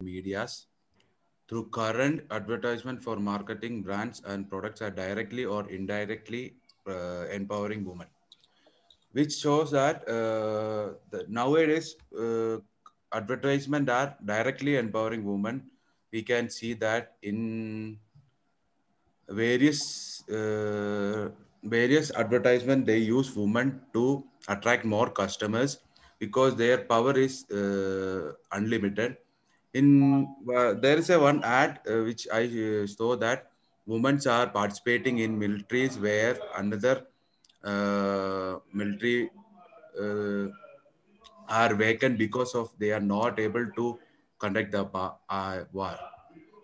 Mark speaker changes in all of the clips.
Speaker 1: medias through current advertisement for marketing brands and products are directly or indirectly empowering women, which shows that nowadays advertisement are directly empowering women. We can see that in various advertisement they use women to attract more customers because their power is unlimited. In there is a one ad which I saw that women are participating in militaries where another military uh, are vacant because of they are not able to conduct the war.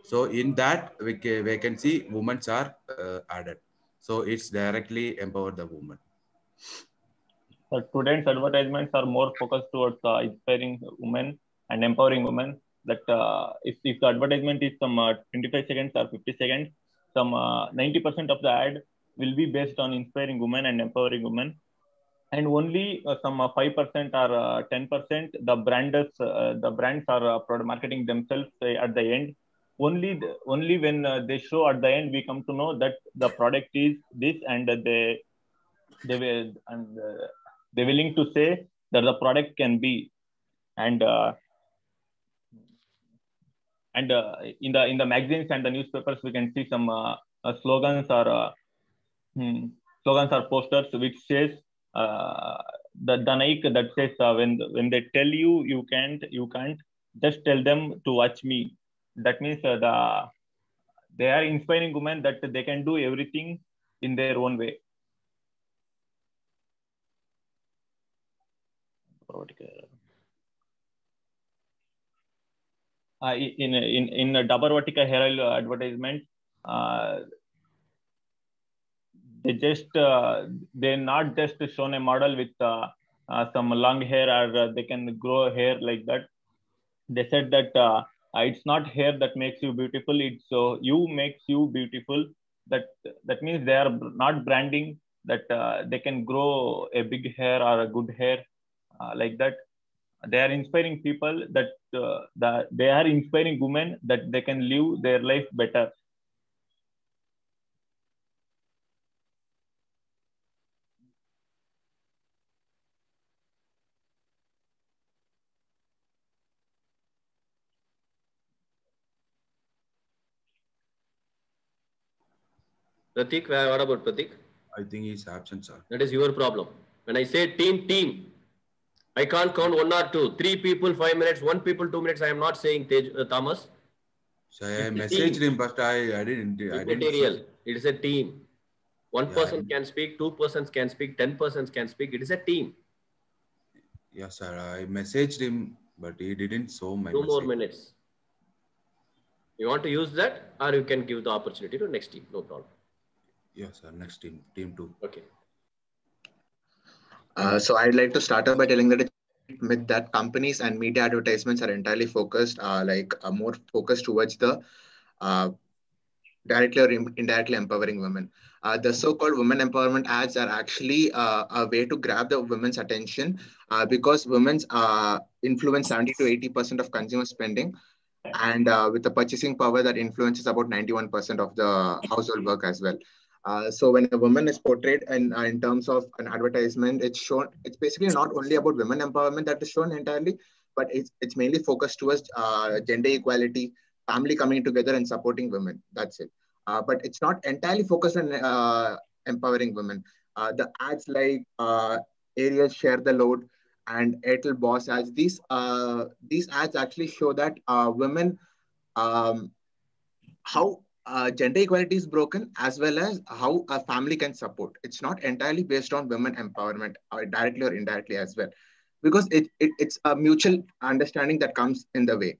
Speaker 1: So in that vacancy, women are added. So it's directly empower the woman.
Speaker 2: Today's advertisements are more focused towards inspiring women and empowering women. That if the advertisement is some 25 seconds or 50 seconds, some 90% of the ad will be based on inspiring women and empowering women, and only some 5% or 10% the brands are marketing themselves at the end. Only when they show at the end, we come to know that the product is this, and they will and they willing to say that the product can be. And uh, and uh, in the magazines and the newspapers, we can see some hmm, slogans or posters which says uh, the Nike that says when they tell you can't just tell them to watch me. That means they are inspiring women that they can do everything in their own way. In a Dabarvatika hair oil advertisement, uh, they're not just shown a model with some long hair, or they can grow hair like that. They said that it's not hair that makes you beautiful, it's you makes you beautiful. That means they are not branding that they can grow a big hair or a good hair like that. They are inspiring people that they are inspiring women that they can live their life better.
Speaker 3: Pratik, what about Pratik?
Speaker 1: I think he's absent, sir.
Speaker 3: That is your problem. When I say team, I can't count 1 or 2. 3 people, 5 minutes, 1 people, 2 minutes. I am not saying Thomas.
Speaker 1: So I messaged him, but I didn't.
Speaker 3: Material. It is a team. One
Speaker 1: Yeah,
Speaker 3: person can speak, 2 persons can speak, 10 persons can speak. It is a team.
Speaker 1: Yes, sir. I messaged him, but he didn't show my
Speaker 3: 2
Speaker 1: message.
Speaker 3: more minutes. You want to use that, or you can give the opportunity to next team. No problem.
Speaker 1: Yes, sir. Next team, team 2.
Speaker 3: Okay.
Speaker 4: So I'd like to start off by telling that it's a myth that companies and media advertisements are entirely focused, more focused towards the uh, directly or indirectly empowering women. The so-called women empowerment ads are actually a way to grab the women's attention because women's influence 70 to 80% of consumer spending, and with the purchasing power that influences about 91% of the household work as well. So when a woman is portrayed in terms of an advertisement, it's shown. It's basically not only about women empowerment that is shown entirely, but it's mainly focused towards gender equality, family coming together and supporting women. That's it. But it's not entirely focused on empowering women. The ads like Areas Share the Load and Airtel Boss ads, these ads actually show that women, um, how gender equality is broken, as well as how a family can support. It's not entirely based on women empowerment, directly or indirectly as well, because it's a mutual understanding that comes in the way.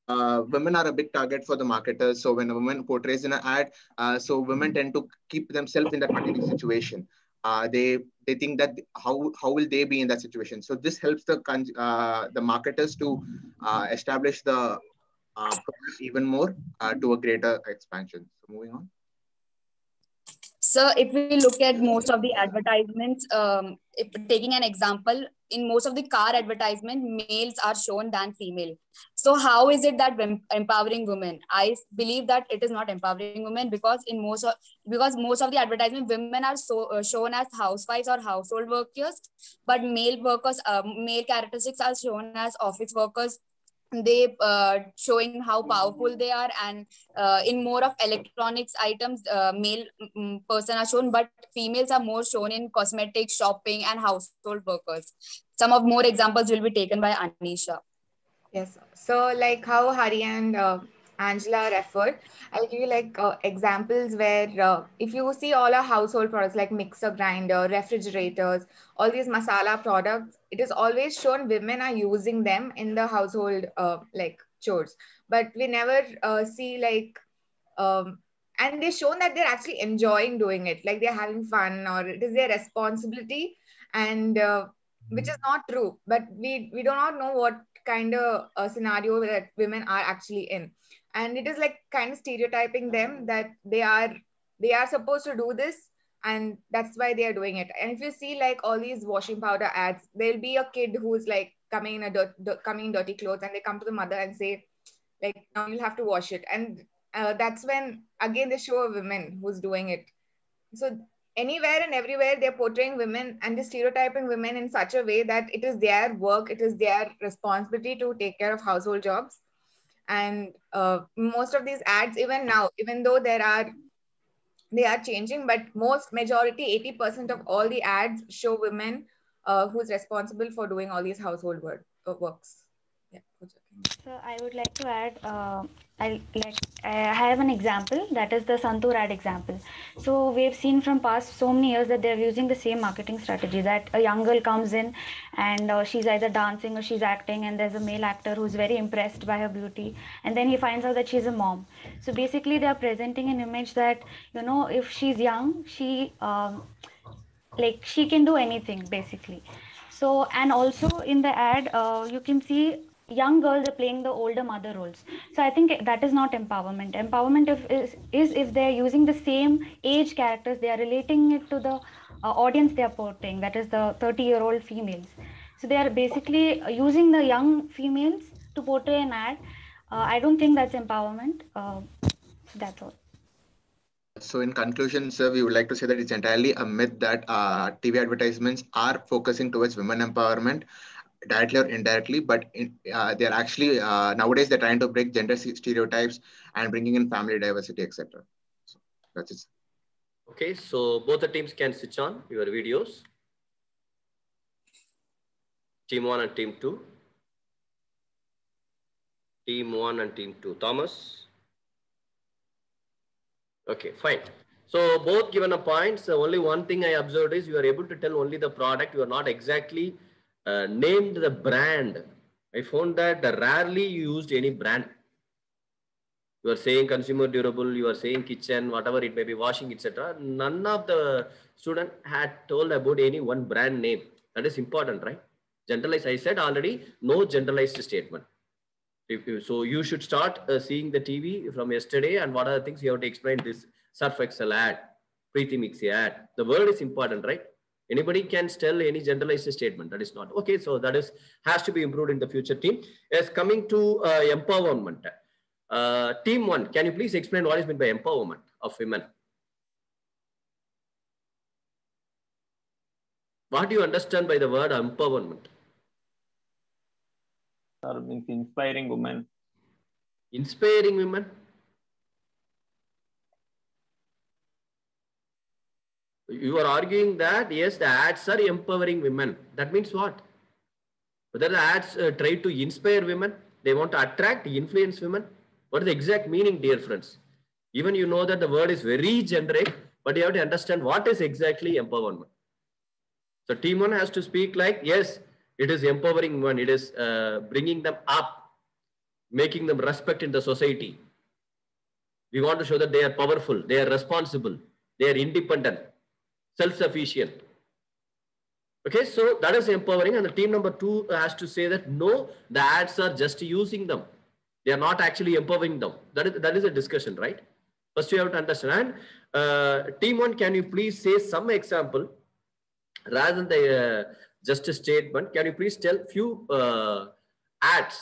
Speaker 4: Women are a big target for the marketers. So when a woman portrays in an ad, so women tend to keep themselves in that particular situation. They think that how will they be in that situation? So this helps the marketers to establish the product even more to a greater expansion. So moving on.
Speaker 5: So if we look at most of the advertisements, if taking an example, in most of the car advertisement, males are shown than female. So how is it that empowering women? I believe that it is not empowering women, because most of the advertisement, women are shown as housewives or household workers, but male characteristics are shown as office workers. They showing how powerful they are, and in more of electronics items, male person are shown, but females are more shown in cosmetics, shopping, and household workers. Some of more examples will be taken by Anisha.
Speaker 6: Yes. So like how Hari and Angela referred, I'll give you like examples where if you see all our household products like mixer grinder, refrigerators, all these masala products, it is always shown women are using them in the household like chores. But we never see like, and they're shown that they're actually enjoying doing it, like they're having fun or it is their responsibility, and which is not true. But we do not know what kind of scenario that women are actually in, and it is like kind of stereotyping them that they are supposed to do this, and that's why they are doing it. And if you see like all these washing powder ads, there'll be a kid who's like coming in dirty clothes, and they come to the mother and say like, now you'll have to wash it. And that's when again they show a woman who's doing it. So anywhere and everywhere they're portraying women and they're stereotyping women in such a way that it is their work, it is their responsibility to take care of household jobs. And most of these ads, even now, even though they are changing, but majority 80% of all the ads show women who's responsible for doing all these household works. Yeah.
Speaker 7: So I would like to add, I have an example, that is the Santoor ad example. So we've seen from past so many years that they're using the same marketing strategy, that a young girl comes in and she's either dancing or she's acting, and there's a male actor who's very impressed by her beauty, and then he finds out that she's a mom. So basically they're presenting an image that, you know, if she's young, she can do anything basically. So, and also in the ad, you can see young girls are playing the older mother roles. So I think that is not empowerment. Empowerment is if they're using the same age characters, they are relating it to the audience they are portraying, that is the 30-year-old females. So they are basically using the young females to portray an ad. I don't think that's empowerment. That's all.
Speaker 4: So in conclusion, sir, we would like to say that it's entirely a myth that TV advertisements are focusing towards women empowerment, directly or indirectly, but they're actually nowadays they're trying to break gender stereotypes and bringing in family diversity, etc. So that's it.
Speaker 3: Okay, so both the teams can switch on your videos. Team 1 and Team 2. Team 1 and Team 2. Thomas? Okay, fine. So both given a points. Only one thing I observed is you are able to tell only the product. You are not exactly named the brand. I found that rarely you used any brand. You are saying consumer durable, you are saying kitchen, whatever it may be, washing, etc. None of the student had told about any one brand name. That is important, right? Generalized, I said already, no generalized statement. So you should start seeing the TV from yesterday, and what are the things you have to explain this Surf Excel ad, Preeti Mixi ad. The word is important, right? Anybody can tell any generalized statement. That is not. Okay, so that has to be improved in the future team. Yes, coming to empowerment. Team 1, can you please explain what is meant by empowerment of women? What do you understand by the word empowerment?
Speaker 2: Means inspiring women.
Speaker 3: Inspiring women? You are arguing that, yes, the ads are empowering women. That means what? Whether the ads try to inspire women, they want to attract, influence women. What is the exact meaning, dear friends? Even you know that the word is very generic, but you have to understand what is exactly empowerment. So team 1 has to speak like, yes, it is empowering women. It is bringing them up, making them respect in the society. We want to show that they are powerful, they are responsible, they are independent, self-sufficient. Okay, so that is empowering, and the team number 2 has to say that no, the ads are just using them. They are not actually empowering them. That is a discussion, right? First you have to understand. Team 1, can you please say some example rather than the just a statement. Can you please tell few ads?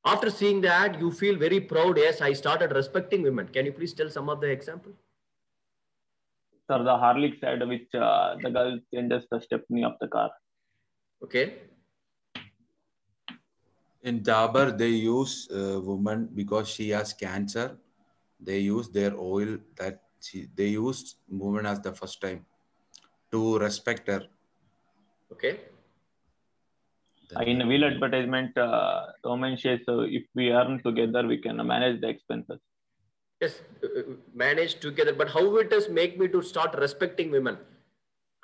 Speaker 3: After seeing the ad, you feel very proud. Yes, I started respecting women. Can you please tell some of the example?
Speaker 2: Sir, the Harlicks ad, which the girl changes the stepney of the car.
Speaker 3: Okay.
Speaker 1: In Dabur, they use woman because she has cancer. They use their oil that they used woman as the first time to respect her.
Speaker 3: Okay.
Speaker 2: In a wheel advertisement, the woman says, if we earn together, we can manage the expenses.
Speaker 3: Yes, manage together. But how it does make me to start respecting women?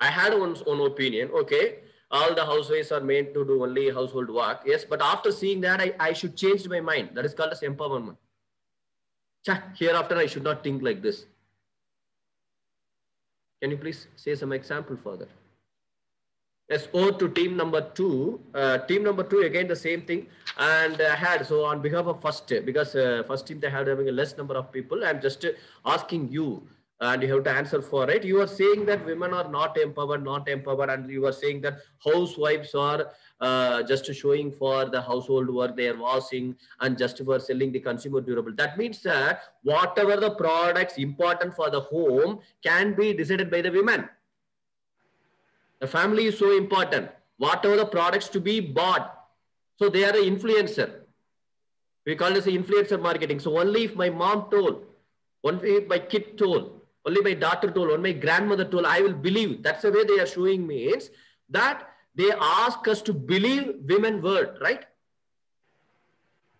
Speaker 3: I had one's own opinion. Okay, all the housewives are meant to do only household work. Yes, but after seeing that, I should change my mind. That is called as empowerment. Hereafter, I should not think like this. Can you please say some example further? Yes, over to team number 2. Team number 2, again, the same thing. And so on behalf of first, because first team, they had having a less number of people. I'm just asking you, and you have to answer for it. You are saying that women are not empowered, and you are saying that housewives are just showing for the household work, they are washing and just for selling the consumer durable. That means that whatever the products important for the home can be decided by the women. The family is so important. Whatever the products to be bought, so they are an influencer. We call this influencer marketing. So only if my mom told, only if my kid told, only my daughter told, only my grandmother told, I will believe. That's the way they are showing means that they ask us to believe women word, right?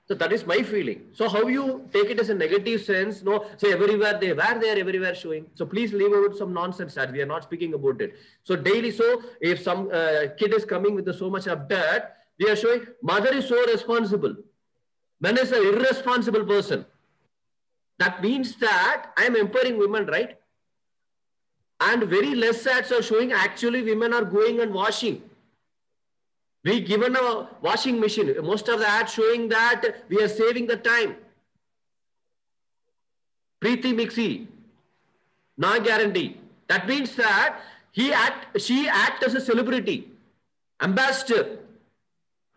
Speaker 3: So that is my feeling. So how you take it as a negative sense? No, say everywhere they were there, everywhere showing. So please leave out some nonsense that we are not speaking about it. So daily, so if some kid is coming with so much of dirt, they are showing mother is so responsible. Man is an irresponsible person. That means that I am empowering women, right? And very less ads are showing actually women are going and washing. We given a washing machine. Most of the ads showing that we are saving the time. Preeti Mixi, no guarantee. That means that she act as a celebrity, ambassador.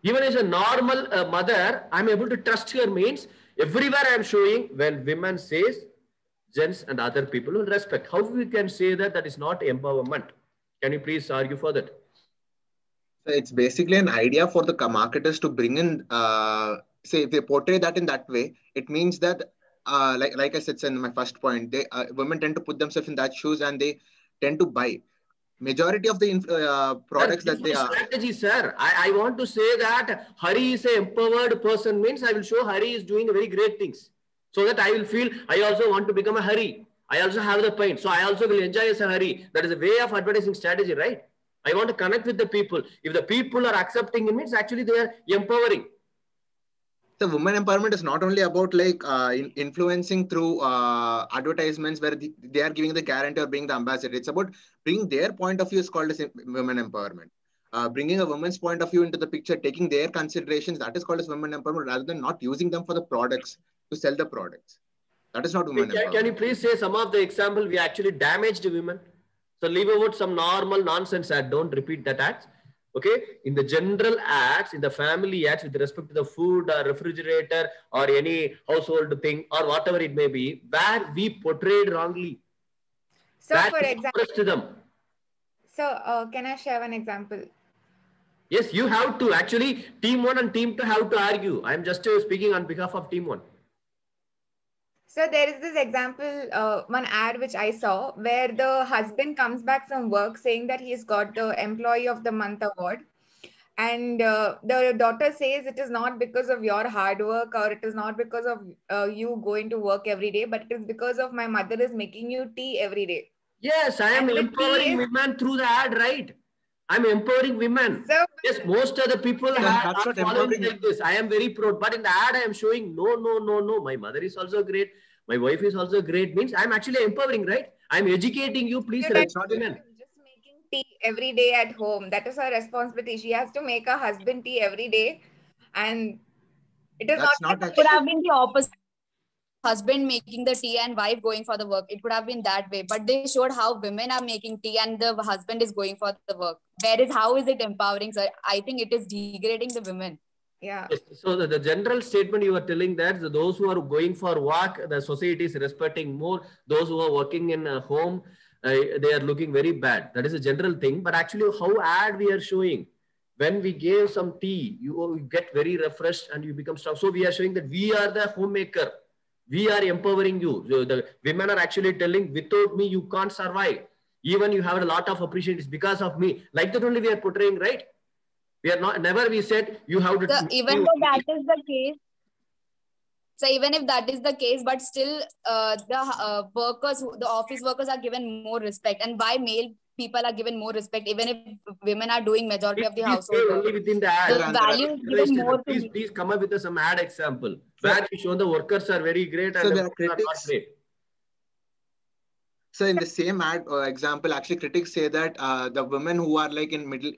Speaker 3: Even as a normal mother, I'm able to trust her means everywhere I'm showing when women says, gents and other people will respect. How we can say that that is not empowerment? Can you please argue for that?
Speaker 4: So it's basically an idea for the marketers to bring in, say, if they portray that in that way, it means that, like I said in my first point, they women tend to put themselves in that shoes and they tend to buy. Majority of the products that they are.
Speaker 3: Strategy, sir. I want to say that Hari is an empowered person means I will show Hari is doing very great things. So that I will feel I also want to become a Hari. I also have the pain. So I also will enjoy as a Hari. That is a way of advertising strategy, right? I want to connect with the people. If the people are accepting it means actually they are empowering.
Speaker 4: So women empowerment is not only about like influencing through advertisements where they are giving the guarantee or being the ambassador. It's about bringing their point of view is called as women empowerment. Bringing a woman's point of view into the picture, taking their considerations, that is called as women empowerment rather than not using them for the products to sell the products. That is not women empowerment.
Speaker 3: Can you please say some of the example we actually damaged women? So leave out some normal nonsense ad. Don't repeat that ads. Okay, in the general ads, in the family ads with respect to the food or refrigerator or any household thing or whatever it may be, where we portrayed wrongly.
Speaker 6: So for example,
Speaker 3: to them.
Speaker 6: So can I share one example?
Speaker 3: Yes, you have to. Actually, team 1 and team 2 have to argue. I'm just speaking on behalf of team 1.
Speaker 6: So there is this example, one ad which I saw where the husband comes back from work saying that he's got the Employee of the Month award. And the daughter says it is not because of your hard work or it is not because of you going to work every day, but it is because of my mother is making you tea every day.
Speaker 3: Yes, I am empowering women through the ad, right? I'm empowering women. So, yes, most of the people are following like this. I am very proud. But in the ad, I am showing, no. My mother is also great. My wife is also great. Means I'm actually empowering, right? I'm educating you. Please respect women.
Speaker 6: Just making tea every day at home. That is her responsibility. She has to make her husband tea every day. And it is not
Speaker 5: could have been the opposite. husband making the tea and wife going for the work. It could have been that way, but they showed how women are making tea and the husband is going for the work. Whereas how is it empowering? So I think it is degrading the women.
Speaker 6: Yeah.
Speaker 3: Yes. So the general statement you are telling that those who are going for work, the society is respecting more. Those who are working in a home, they are looking very bad. That is a general thing. But actually, how ad we are showing, when we gave some tea, you get very refreshed and you become strong. So we are showing that we are the homemaker. We are empowering you. So the women are actually telling, without me, you can't survive. Even you have a lot of appreciation, it's because of me. Like that only we are portraying, right? We are not, never we said you have to.
Speaker 5: So even though that is the case, so even if that is the case, but still the workers, the office workers are given more respect. And why male people are given more respect, even if women are doing majority of the household work.
Speaker 3: Only within the ad.
Speaker 5: The value is given more to
Speaker 3: Please come up with some ad example. Where you show the workers are very great and
Speaker 4: So
Speaker 3: the
Speaker 4: there are
Speaker 3: workers are not
Speaker 4: critics.
Speaker 3: great.
Speaker 4: So in the same ad example, actually critics say that the women who are like in middle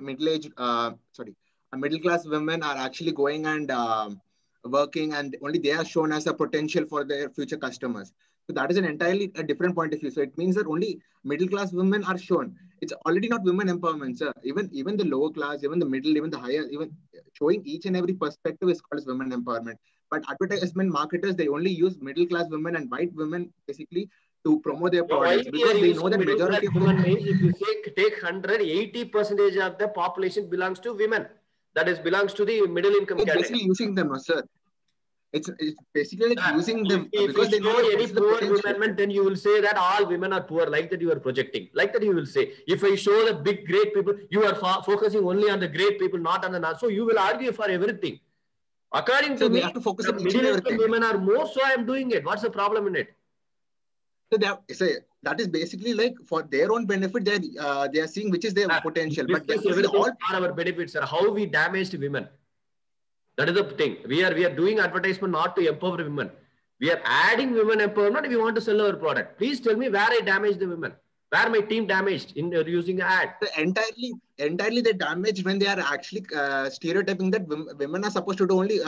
Speaker 4: class women are actually going and working, and only they are shown as a potential for their future customers. So that is an entirely different point of view. So it means that only middle class women are shown. It's already not women empowerment, sir. Even the lower class, even the middle, even the higher, even showing each and every perspective is called as women empowerment. But advertisement marketers, they only use middle class women and white women basically to promote their products, because they know that majority of
Speaker 3: women means if you say take 80% of the population belongs to women. That is belongs to the middle income
Speaker 4: it's
Speaker 3: category.
Speaker 4: basically using them, sir. It's basically like using them because
Speaker 3: if
Speaker 4: they
Speaker 3: you
Speaker 4: know
Speaker 3: show
Speaker 4: that
Speaker 3: any
Speaker 4: this is the
Speaker 3: poor
Speaker 4: potential.
Speaker 3: women, then you will say that all women are poor, like that you are projecting, like that you will say. If I show the big great people, you are focusing only on the great people, not on the non. So you will argue for everything. According to me,
Speaker 4: have to focus
Speaker 3: the
Speaker 4: on each and
Speaker 3: middle income
Speaker 4: everything.
Speaker 3: women are more, so I am doing it. What's the problem in it?
Speaker 4: So that is basically like for their own benefit. They are seeing which is their potential. But
Speaker 3: This is everything for our benefits, sir. How we damaged women. That is the thing. We are doing advertisement not to empower women. We are adding women empowerment. We want to sell our product. Please tell me where I damaged the women. Where my team damaged in using an ad.
Speaker 4: Entirely they damaged when they are actually stereotyping that women are supposed to do only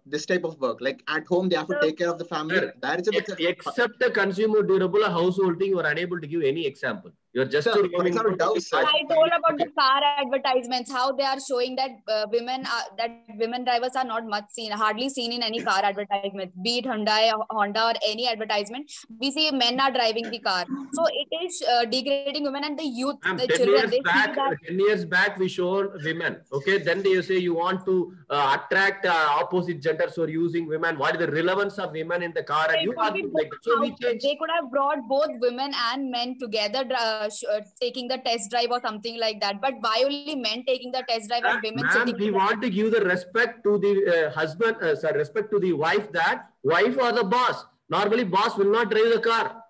Speaker 4: this type of work. Like at home, they have to take care of the family.
Speaker 3: Sir,
Speaker 4: that is
Speaker 3: except the consumer durable household thing, you are unable to give any example. You are just
Speaker 4: for example, Dove, sir.
Speaker 5: I told about the car advertisements, how they are showing that women drivers are not much seen, hardly seen in any car advertisement, be it Hyundai, Honda or any advertisement. We see men are driving the car. So it is degrading women and the youth, the children.
Speaker 3: 10 years back, we showed women. Okay, then they say you want to attract opposite genders who are using women. What is the relevance of women in the car? And you argue like that. So we change.
Speaker 5: They could have brought both women and men together, taking the test drive or something like that. But why only men taking the test drive and women sitting?
Speaker 3: We want to give the respect to the husband, respect to the wife, that wife or the boss. Normally, boss will not drive the car.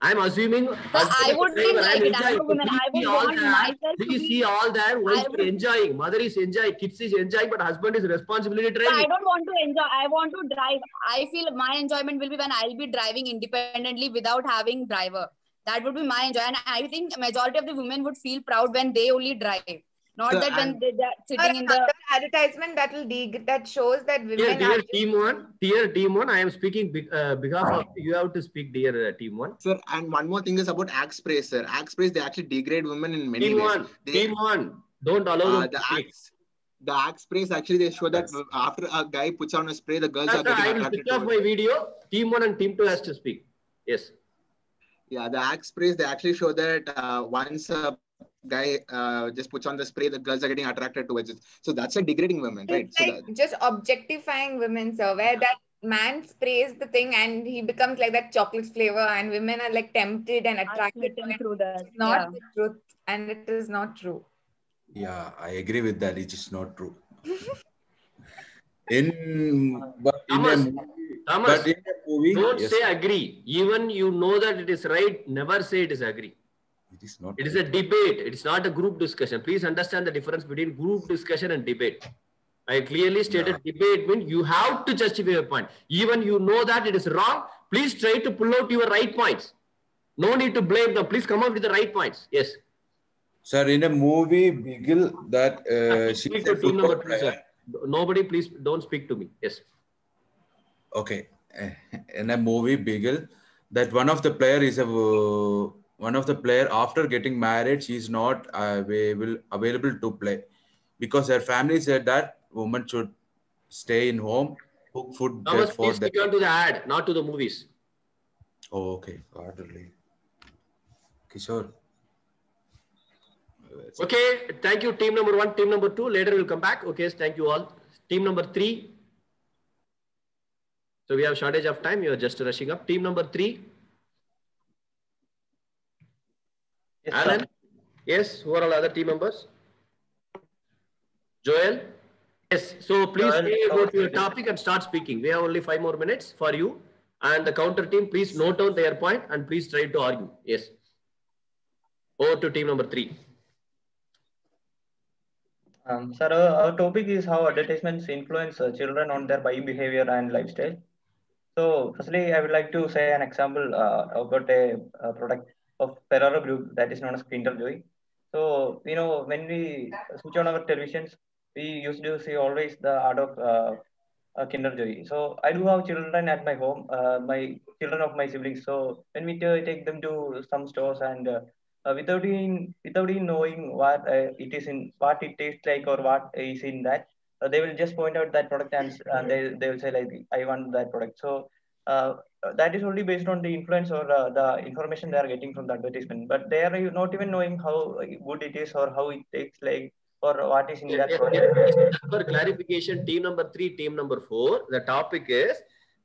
Speaker 3: I'm assuming.
Speaker 5: I wouldn't like it. I'm a woman. I would want myself to
Speaker 3: be. See all that. Wife is enjoying. Mother is enjoying. Kids is enjoying. But husband is responsibility driving.
Speaker 5: I don't want to enjoy. I want to drive. I feel my enjoyment will be when I'll be driving independently without having driver. That would be my enjoy. And I think majority of the women would feel proud when they only drive. Not that when they're sitting in the
Speaker 6: advertisement that shows that women.
Speaker 3: Dear team one, I am speaking behalf of you. Have to speak, dear team one.
Speaker 4: Sir, and one more thing is about Axe Sprays, sir. Axe Sprays, they actually degrade women in many ways.
Speaker 3: Team one, don't allow them to speak.
Speaker 4: The Axe Sprays, actually, they show that after a guy puts on a spray, the girls are getting
Speaker 3: attracted. I will switch off my video. Team one and team two has to speak. Yes.
Speaker 4: Yeah, the Axe Sprays, they actually show that once a guy just puts on the spray, the girls are getting attracted towards it. So that's like degrading women, right?
Speaker 6: It's like just objectifying women, sir, where that man sprays the thing and he becomes like that chocolate flavor, and women are like tempted and attracted to
Speaker 5: through that.
Speaker 6: It's not the truth, and it is not true.
Speaker 1: Yeah, I agree with that. It is not true. in a movie,
Speaker 3: don't say agree. Even you know that it is right, never say it is agree.
Speaker 1: It is not.
Speaker 3: It is a debate. It is not a group discussion. Please understand the difference between group discussion and debate. I clearly stated debate means you have to justify your point. Even you know that it is wrong, please try to pull out your right points. No need to blame them. Please come up with the right points. Yes.
Speaker 1: Sir, in a movie, Bigil, that
Speaker 3: speak to team number 2, sir. Nobody, please don't speak to me. Yes.
Speaker 1: Okay. in a movie Beagle, that one of the player after getting married, she's not available to play because her family said that woman should stay in home, cook food
Speaker 3: Thomas,
Speaker 1: for
Speaker 3: please
Speaker 1: them.
Speaker 3: stick on to the ad, not to the movies.
Speaker 1: Oh, okay. Orderly. Kishore.
Speaker 3: Okay, thank you, team number 1, team number 2. Later we'll come back. Okay, thank you all. Team number 3. So we have shortage of time. You are just rushing up. Team number 3. Yes, Alan. Sir. Yes. Who are all other team members? Joel. Yes. So please say about your topic and start speaking. We have only 5 more minutes for you. And the counter team, please note down their point and please try to argue. Yes. Over to team number 3.
Speaker 8: Sir, our topic is how advertisements influence children on their buying behavior and lifestyle. So, firstly, I would like to say an example about a product of Ferrero Group that is known as Kinder Joy. So, you know, when we switch on our televisions, we used to see always the ad of Kinder Joy. So, I do have children at my home, my children of my siblings. So, when we take them to some stores and without even knowing what it is in, what it tastes like or what is in that, they will just point out that product and they will say like, I want that product. So that is only based on the influence or the information they are getting from the advertisement. But they are not even knowing how good it is or how it tastes like or what is in that product.
Speaker 3: For clarification, team number 3, team number 4, the topic is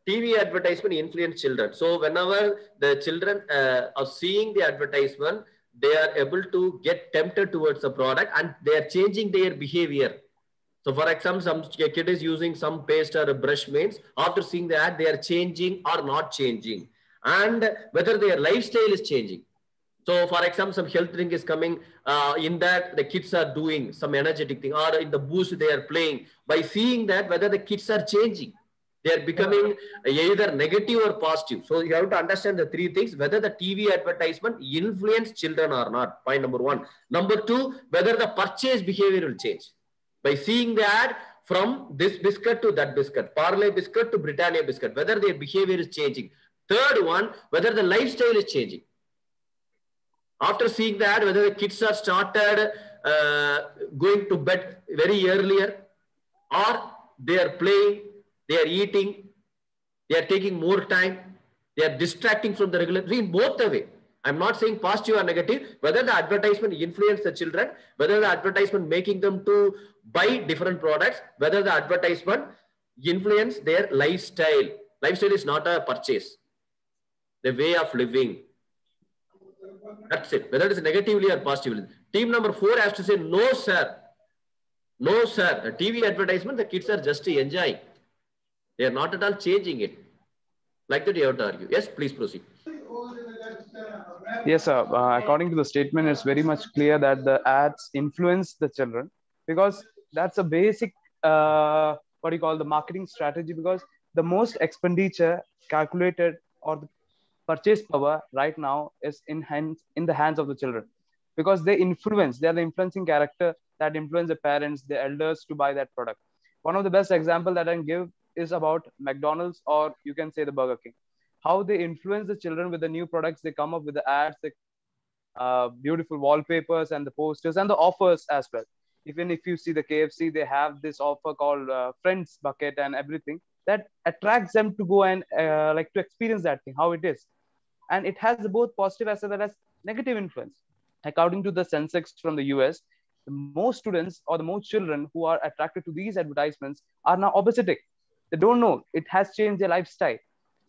Speaker 3: TV advertisement influence children. So whenever the children are seeing the advertisement, they are able to get tempted towards the product and they are changing their behavior. So for example, some kid is using some paste or a brush means after seeing the ad, they are changing or not changing, and whether their lifestyle is changing. So for example, some health drink is coming, in that the kids are doing some energetic thing, or in the boost they are playing. By seeing that, whether the kids are changing, they are becoming either negative or positive. So you have to understand the 3 things, whether the TV advertisement influence children or not. Point number 1. Number 2, whether the purchase behavior will change. By seeing the ad from this biscuit to that biscuit, Parle biscuit to Britannia biscuit, whether their behavior is changing. Third one, whether the lifestyle is changing. After seeing the ad, whether the kids are started going to bed very earlier, or they are playing, they are eating, they are taking more time, they are distracting from the regular, in both the way. I'm not saying positive or negative, whether the advertisement influence the children, whether the advertisement making them to buy different products, whether the advertisement influence their lifestyle. Lifestyle is not a purchase, the way of living. That's it, whether it is negatively or positively. Team number 4 has to say, no, sir. No, sir. The TV advertisement, the kids are just enjoying. They are not at all changing it. Like that, you have to argue. Yes, please proceed.
Speaker 9: Yes, sir. According to the statement, it's very much clear that the ads influence the children, because that's a basic, the marketing strategy, because the most expenditure calculated or the purchase power right now is in the hands of the children, because they are the influencing character that influence the parents, the elders to buy that product. One of the best example that I can give is about McDonald's, or you can say the Burger King. How they influence the children with the new products. They come up with the ads, the beautiful wallpapers and the posters and the offers as well. Even if you see the KFC, they have this offer called Friends Bucket and everything that attracts them to go and like to experience that thing, how it is. And it has both positive as well as negative influence. According to the Sensex from the US, the most students or the most children who are attracted to these advertisements are now obesogenic. They don't know it has changed their lifestyle,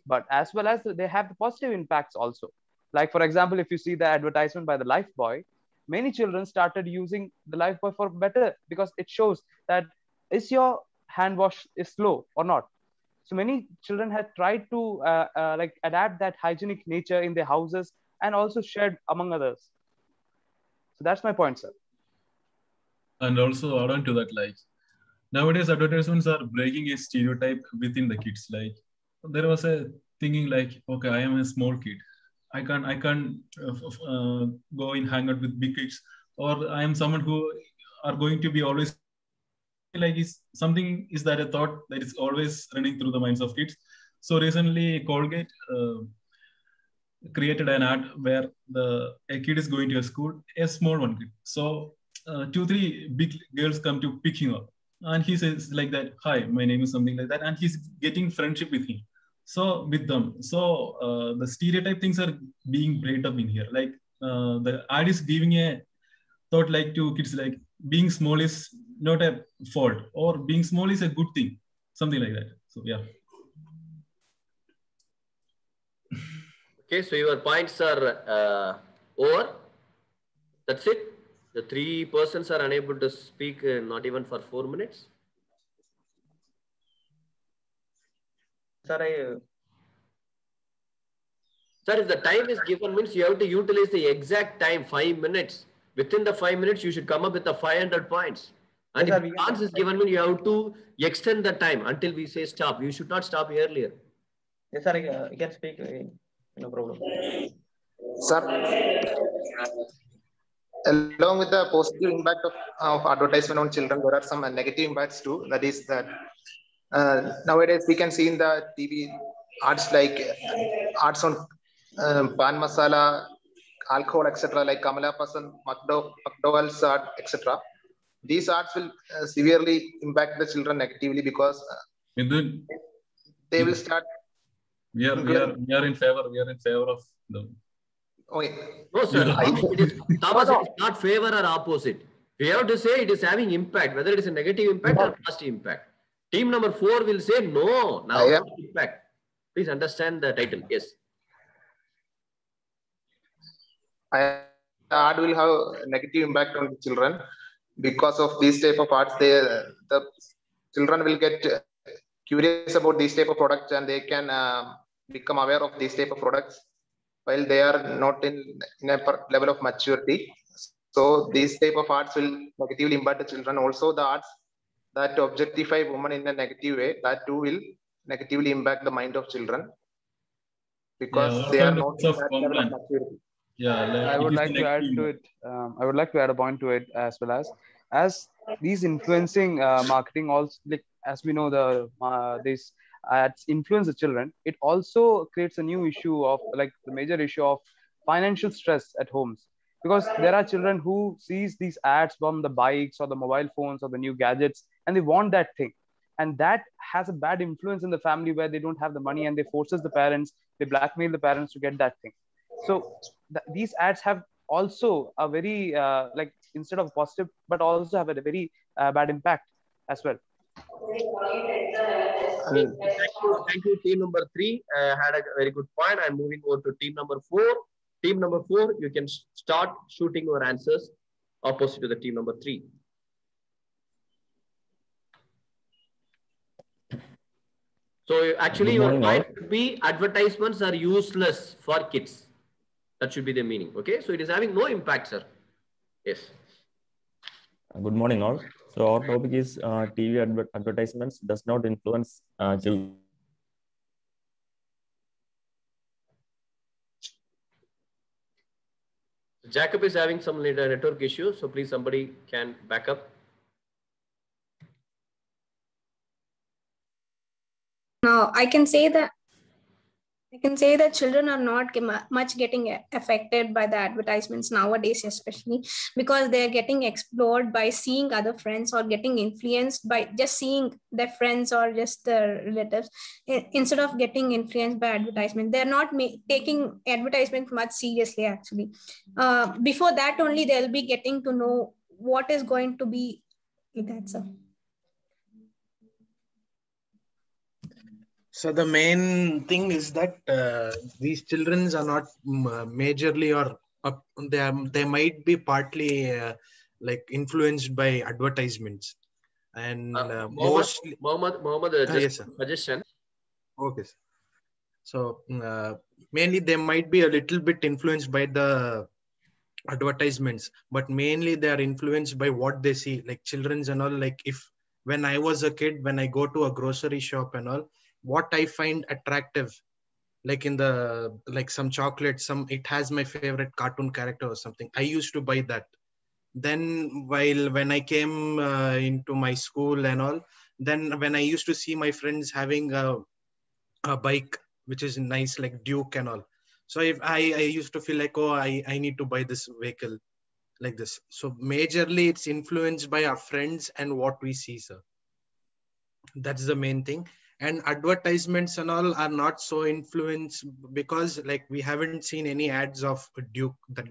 Speaker 9: but as well as they have the positive impacts also. Like, for example, if you see the advertisement by the Lifebuoy, many children started using the Lifebuoy for better, because it shows that is your hand wash is slow or not. So many children have tried to like adapt that hygienic nature in their houses and also shared among others. So that's my point, sir.
Speaker 10: And also add on to that, like nowadays advertisements are breaking a stereotype within the kids. Like there was a thinking like, okay, I am a small kid, I can't go and hang out with big kids, or I am someone who are going to be always like, is something, is that a thought that is always running through the minds of kids? So recently, Colgate created an ad where a kid is going to a school, a small one kid. So 2-3 big girls come to pick him up, and he says like that, "Hi, my name is something like that," and he's getting friendship with him. So with them, so the stereotype things are being break up in here. Like the ad is giving a thought like to kids like being small is not a fault, or being small is a good thing, something like that. So yeah.
Speaker 3: Okay, so your points are over. That's it. The 3 persons are unable to speak, not even for 4 minutes.
Speaker 8: Sir,
Speaker 3: Sir, if the time is given, means you have to utilize the exact time, 5 minutes. Within the 5 minutes, you should come up with the 500 points. And
Speaker 8: yes,
Speaker 3: if the chance is given, you have to extend the time until we say stop. You should not stop earlier.
Speaker 8: Yes, sir, you can speak. No problem.
Speaker 4: Sir, along with the positive impact of advertisement on children, there are some negative impacts too. That is that nowadays we can see in the TV ads like ads on pan masala, alcohol, etc. Like Kamala Hassan, McDowell's ad, etc. These ads will severely impact the children negatively because they will start.
Speaker 10: We are in favor. We are in favor of them.
Speaker 4: Okay.
Speaker 3: No, sir. It is, Thomas, it is not favor or opposite. We have to say it is having impact, whether it is a negative impact or positive impact. Team number 4 will say no. Now impact. Please understand the title. Yes.
Speaker 4: Ad will have a negative impact on the children because of these type of ads. The children will get curious about these type of products, and they can become aware of these type of products while they are not in a level of maturity. So these type of ads will negatively impact the children. Also, the ads that objectify women in a negative way, that too will negatively impact the mind of children because they are not in that level of maturity.
Speaker 10: Yeah, like
Speaker 9: I would like to add to it. I would like to add a point to it as well as these influencing marketing also, like as we know these ads influence the children. It also creates a new issue of like the major issue of financial stress at homes, because there are children who sees these ads from the bikes or the mobile phones or the new gadgets, and they want that thing, and that has a bad influence in the family where they don't have the money and they forces the parents, they blackmail the parents to get that thing. So these ads have also a very like instead of positive but also have a very bad impact as well.
Speaker 3: Thank you, team number 3 had a very good point. I'm moving on to team number 4. Team number 4, you can start shooting your answers opposite to the team number 3. So actually your point should be advertisements are useless for kids. That should be the meaning. Okay, so it is having no impact, sir. Yes.
Speaker 11: Good morning, all. So our topic is TV advertisements does not influence children.
Speaker 3: Jacob is having some network issues, so please somebody can back up.
Speaker 12: Now I can say that children are not much getting affected by the advertisements nowadays, especially because they're getting explored by seeing other friends or getting influenced by just seeing their friends or just their relatives. Instead of getting influenced by advertisement, they're not taking advertisement much seriously, actually. Before that only, they'll be getting to know what is going to be that, sir.
Speaker 13: So the main thing is that these children are not majorly or they might be partly like influenced by advertisements, and mostly
Speaker 3: Mohammed
Speaker 13: yes,
Speaker 3: suggestion.
Speaker 13: Okay, sir. So mainly they might be a little bit influenced by the advertisements, but mainly they are influenced by what they see, like children's and all. Like when I was a kid, when I go to a grocery shop and all, what I find attractive, like some chocolate, it has my favorite cartoon character or something, I used to buy that. Then when I came into my school and all, then when I used to see my friends having a bike which is nice, like Duke and all. So if I used to feel like, oh, I need to buy this vehicle like this. So majorly it's influenced by our friends and what we see, sir. That's the main thing. And advertisements and all are not so influenced because like we haven't seen any ads of Duke that,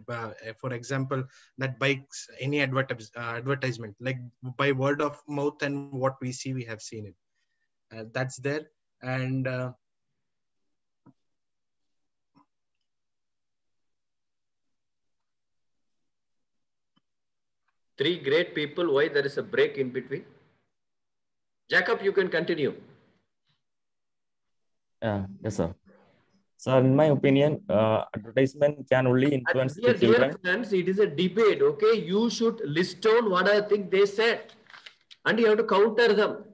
Speaker 13: for example, that bikes, any advertisement, like by word of mouth and what we see, we have seen it. That's there. And
Speaker 3: three great people. Why there is a break in between? Jacob, you can continue.
Speaker 11: Yes, sir. So in my opinion, advertisement can only influence the children.
Speaker 3: Dear friends, it is a debate, okay? You should list down what I think they said. And you have to counter them.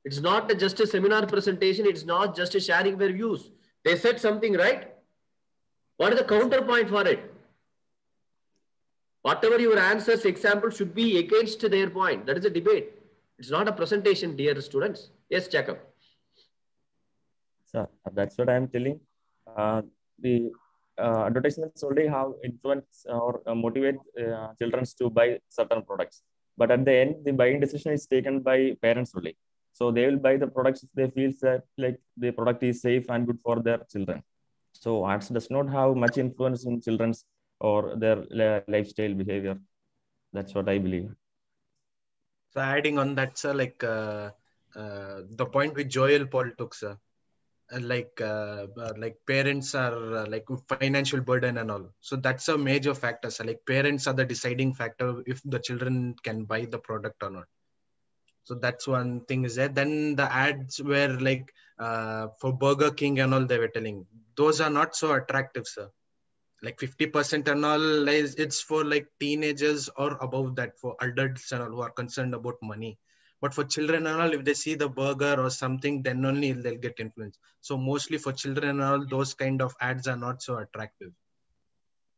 Speaker 3: It's not just a seminar presentation. It's not just a sharing their views. They said something, right? What is the counterpoint for it? Whatever your answers, example should be against their point. That is a debate. It's not a presentation, dear students. Yes, Jacob.
Speaker 11: So that's what I'm telling. The advertisements only have influence or motivate children to buy certain products. But at the end, the buying decision is taken by parents only. So they will buy the products if they feel that like the product is safe and good for their children. So ads does not have much influence in children's or their lifestyle behavior. That's what I believe.
Speaker 13: So adding on that, sir, like the point which Joel Paul took, sir, like parents are like financial burden and all. So that's a major factor, sir. Like parents are the deciding factor if the children can buy the product or not. So that's one thing is there. Then the ads were like for Burger King and all they were telling. Those are not so attractive, sir. Like 50% and all, it's for like teenagers or above that, for adults and all who are concerned about money. But for children and all, if they see the burger or something, then only they'll get influenced. So mostly for children and all, those kind of ads are not so attractive.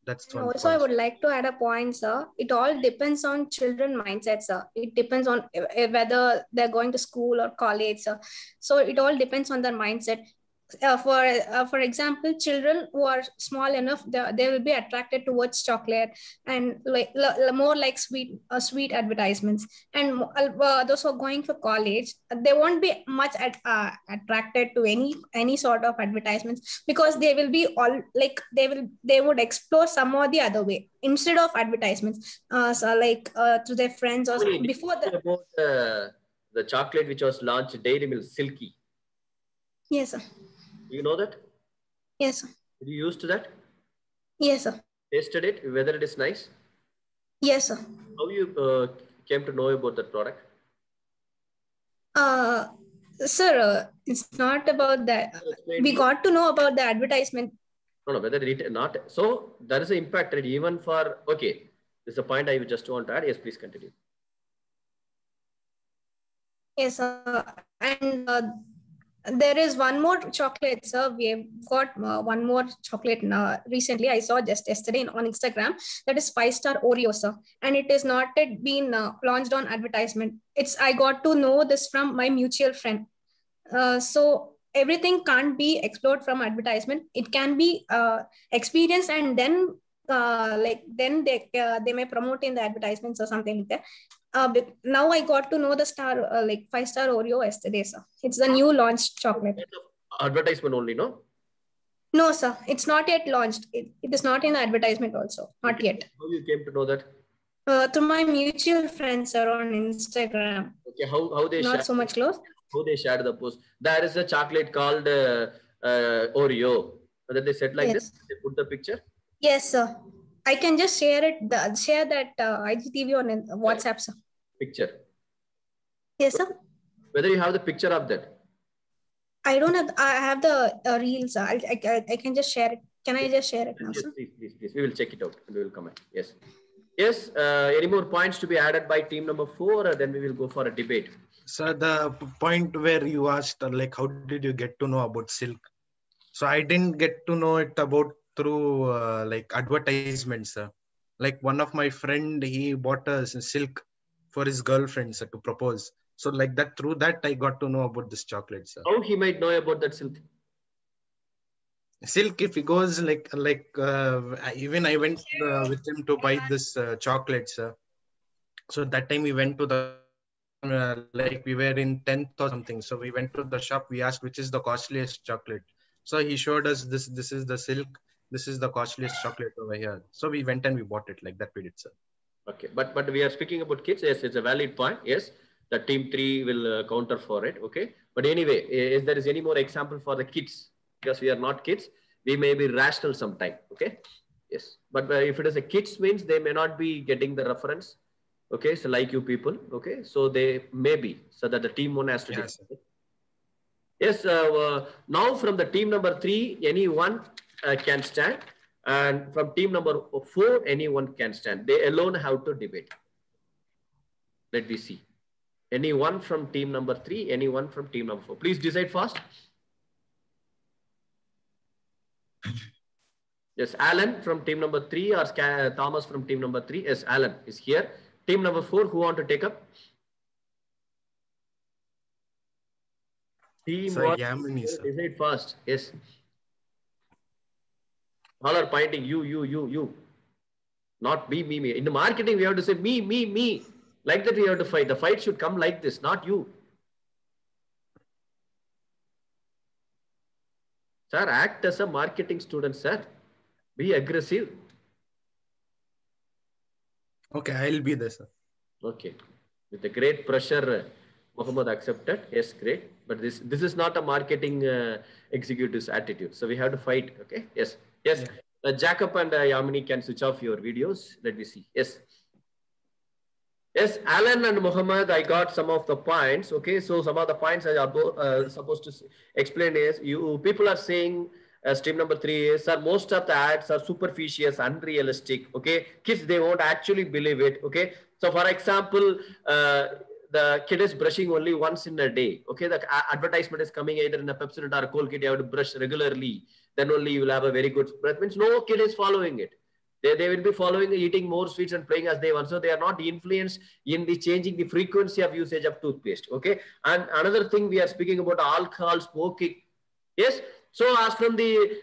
Speaker 13: That's one
Speaker 12: also,
Speaker 13: point.
Speaker 12: I would like to add a point, sir. It all depends on children mindset, sir. It depends on whether they're going to school or college, sir. So it all depends on their mindset. For example, children who are small enough, they will be attracted towards chocolate and like more like sweet advertisements. And those who are going for college, they won't be much attracted to any sort of advertisements, because they will be all like they would explore some or the other way instead of advertisements. So like to their friends or before
Speaker 3: about the chocolate which was launched, Dairy Milk Silky.
Speaker 12: Yes, sir.
Speaker 3: Do you know that?
Speaker 12: Yes, sir.
Speaker 3: Did you use that?
Speaker 12: Yes, sir.
Speaker 3: Tasted it, whether it is nice?
Speaker 12: Yes, sir.
Speaker 3: How you came to know about that product?
Speaker 12: Sir, it's not about that. We got to know about the advertisement.
Speaker 3: No, whether it not. So there is an impact, right? Even for, okay, this is a point I just want to add. Yes, please continue.
Speaker 12: Yes, and there is one more chocolate, sir. We have got one more chocolate recently. I saw just yesterday on Instagram. That is 5-star Oreo, sir. And it is not yet been launched on advertisement. I got to know this from my mutual friend. So everything can't be explored from advertisement. It can be experienced, and then then they may promote in the advertisements or something like that. But now I got to know the 5-star Oreo yesterday, sir. It's the new launched chocolate.
Speaker 3: Advertisement only, no?
Speaker 12: No, sir. It's not yet launched. It is not in the advertisement also. Not yet.
Speaker 3: How you came to know that?
Speaker 12: Through my mutual friends, sir, on Instagram.
Speaker 3: Okay, how they
Speaker 12: not so much close.
Speaker 3: How they shared the post. There is a chocolate called Oreo. Then they said like this. They put the picture.
Speaker 12: Yes, sir. I can just share it. Share that IGTV on WhatsApp, sir.
Speaker 3: Picture.
Speaker 12: Yes, sir.
Speaker 3: Whether you have the picture of that.
Speaker 12: I don't have. I have the reels. I can just share it. Can I just share it now,
Speaker 3: yes,
Speaker 12: sir?
Speaker 3: Please. We will check it out and we will comment. Yes. Yes. Any more points to be added by team number 4? Or then we will go for a debate.
Speaker 13: So the point where you asked, like, how did you get to know about Silk? So I didn't get to know it about through like advertisements. Like one of my friend, he bought a Silk for his girlfriend, sir, to propose. So like that, through that I got to know about this chocolate, sir.
Speaker 3: How he might know about that Silk?
Speaker 13: Silk, if he goes even I went with him to buy this chocolates. So that time we went to the like we were in 10th or something. So we went to the shop. We asked which is the costliest chocolate. So he showed us this. This is the Silk. This is the costliest chocolate over here. So we went and we bought it like that. We did, sir.
Speaker 3: Okay, but we are speaking about kids. Yes, it's a valid point. Yes, the team 3 will counter for it. Okay, but anyway, if there is any more example for the kids, because we are not kids, we may be rational sometime. Okay, yes, but if it is a kids means they may not be getting the reference. Okay, so like you people. Okay, so they may be, so that the team 1 has to decide. Yes, now from the team number 3, anyone can stand. And from team number 4, anyone can stand. They alone have to debate. Let me see. Anyone from team number 3, anyone from team number 4. Please decide fast. Yes, Alan from team number 3 or Thomas from team number 3. Yes, Alan is here. Team number 4, who want to take up? Team 1, decide fast. Yes. All are pointing you. Not me. In the marketing, we have to say me. Like that we have to fight. The fight should come like this, not you. Sir, act as a marketing student, sir. Be aggressive.
Speaker 13: Okay, I'll be there, sir.
Speaker 3: Okay. With the great pressure, Mohammed accepted. Yes, great. But this is not a marketing executive's attitude. So we have to fight. Okay. Yes. Yes. Yeah. Jacob and Yamini can switch off your videos. Let me see. Yes. Yes, Alan and Mohammed, I got some of the points. Okay, so some of the points I am supposed to explain is you people are saying stream number 3 is, sir, most of the ads are superficial, unrealistic. Okay, kids, they won't actually believe it. Okay, so for example, the kid is brushing only once in a day. Okay, the advertisement is coming either in a Pepsodent or a Colgate. You have to brush regularly. Then only you will have a very good. That means no kid is following it. They will be following, eating more sweets and playing as they want. So they are not influenced in the changing the frequency of usage of toothpaste. Okay. And another thing we are speaking about alcohol, smoking. Yes. So as from the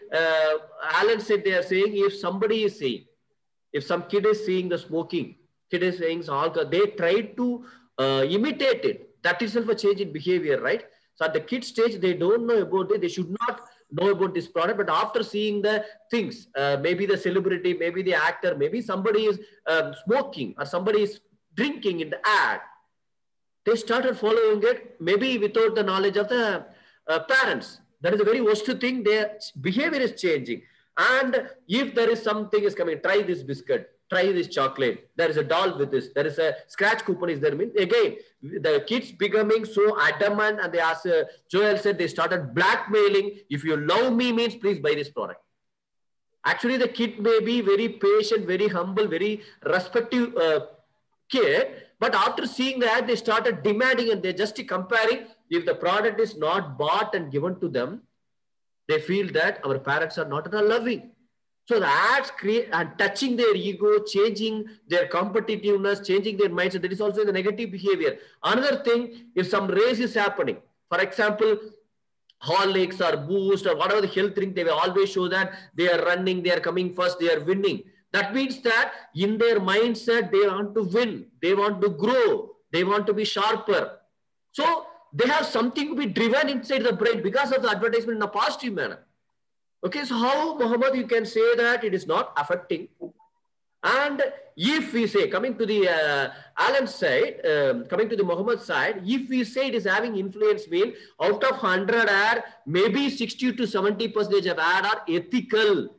Speaker 3: Alan said, they are saying if somebody is saying, if some kid is seeing the smoking, kid is saying alcohol, they try to imitate it. That itself a change in behavior, right? So at the kid stage, they don't know about it. They should not know about this product, but after seeing the things, maybe the celebrity, maybe the actor, maybe somebody is smoking or somebody is drinking in the ad, they started following it, maybe without the knowledge of the parents. That is a very worst thing. Their behavior is changing. And if there is something is coming, try this biscuit, try this chocolate, there is a doll with this, there is a scratch coupon is there. Means again, the kids becoming so adamant, and they asked, Joel said they started blackmailing. If you love me means please buy this product. Actually, the kid may be very patient, very humble, very respective kid. But after seeing that, they started demanding and they just comparing. If the product is not bought and given to them, they feel that our parents are not at all loving. So the ads create and touching their ego, changing their competitiveness, changing their mindset. That is also the negative behavior. Another thing, if some race is happening, for example, Horlicks or Boost or whatever the health drink, they will always show that they are running, they are coming first, they are winning. That means that in their mindset, they want to win, they want to grow, they want to be sharper. So they have something to be driven inside the brain because of the advertisement in a positive manner. Okay, so how, Mohammed, you can say that it is not affecting? And if we say, coming to the Alan's side, coming to the Mohammed side, if we say it is having influence, mean out of 100 ad, maybe 60 to 70% of ad are ethical.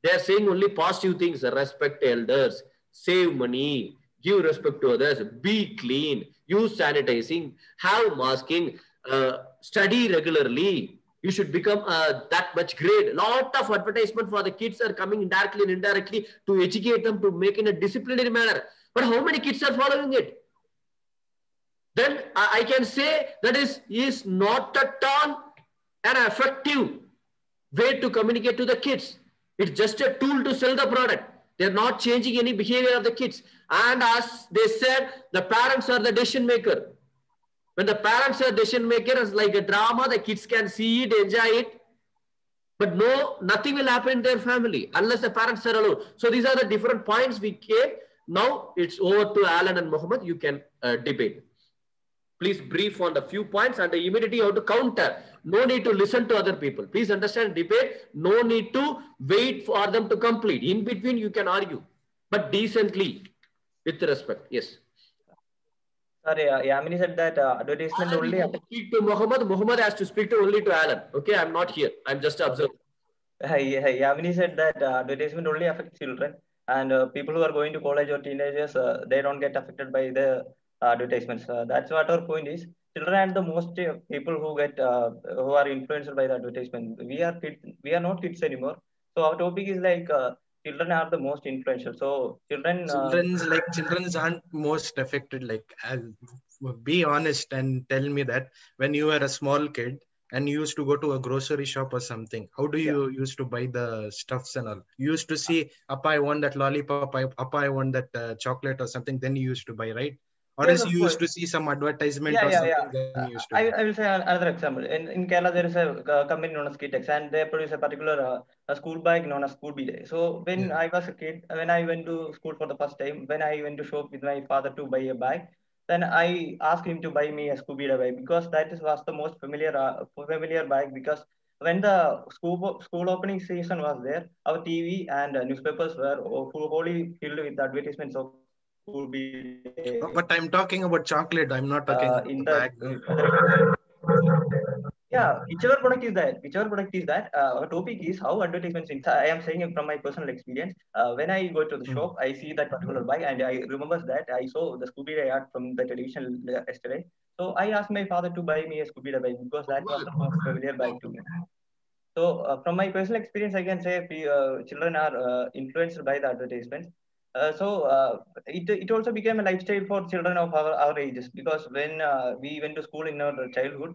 Speaker 3: They are saying only positive things: respect elders, save money, give respect to others, be clean, use sanitizing, have masking, study regularly. You should become that much great. Lot of advertisement for the kids are coming indirectly and indirectly to educate them to make in a disciplinary manner. But how many kids are following it? Then I can say that is not at all an effective way to communicate to the kids. It's just a tool to sell the product. They're not changing any behavior of the kids. And as they said, the parents are the decision maker. When the parents are decision maker, it's like a drama, the kids can see it, enjoy it. But no, nothing will happen in their family unless the parents are alone. So these are the different points we came. Now it's over to Alan and Mohammed. You can debate. Please brief on the few points and immediately you have to counter. No need to listen to other people. Please understand debate. No need to wait for them to complete. In between, you can argue, but decently, with respect. Yes.
Speaker 8: Sorry, Yamini said that advertisement
Speaker 3: Alan,
Speaker 8: only.
Speaker 3: Speak to Mohammed. Mohammed has to speak to only to Alan. Okay, I'm not here. I'm just observing.
Speaker 8: Yamini said that advertisement only affects children, and people who are going to college or teenagers, they don't get affected by the advertisements. That's what our point is. Children are the most people who get who are influenced by the advertisement. We are kids. We are not kids anymore. So our topic is like children are the most influential. So children
Speaker 13: aren't most affected. Like, I'll be honest and tell me that when you were a small kid and you used to go to a grocery shop or something, how do you used to buy the stuffs and all? You used to see, Appa, I want that lollipop, Appa, I want that chocolate or something, then you used to buy, right? Or else you used to see some advertisement or something, then you used to buy.
Speaker 8: I will say another example. In Kerala, there is a company known as Kitex, and they produce a particular a school bag known as Scooby Day. So when I was a kid, when I went to school for the first time, when I went to shop with my father to buy a bag, then I asked him to buy me a Scooby Day bag because that was the most familiar bag. Because when the school opening season was there, our TV and newspapers were wholly filled with advertisements of Scooby Day.
Speaker 13: But I'm talking about chocolate. I'm not talking about the bag.
Speaker 8: Yeah, whichever product is that, our topic is how advertisements. I am saying it from my personal experience. When I go to the shop, I see that particular bag, and I remember that I saw the Scooby Day ad from the television yesterday. So I asked my father to buy me a Scooby Day bag because that was the most familiar bag to me. So from my personal experience, I can say children are influenced by the advertisements. It also became a lifestyle for children of our ages, because when we went to school in our childhood,